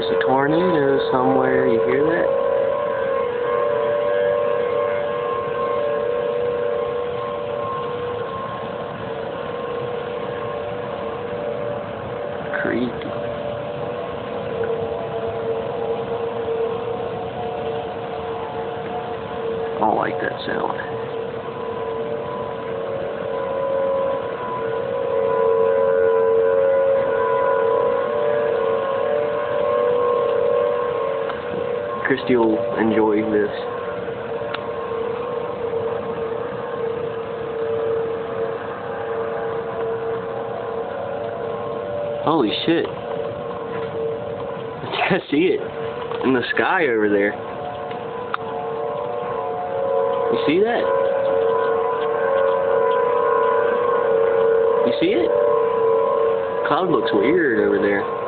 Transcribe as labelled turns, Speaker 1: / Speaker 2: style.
Speaker 1: There's a tornado somewhere, you hear that? Creepy. I don't like that sound. Christy will enjoy this. Holy shit. I see it in the sky over there. You see that? You see it? Cloud looks weird over there.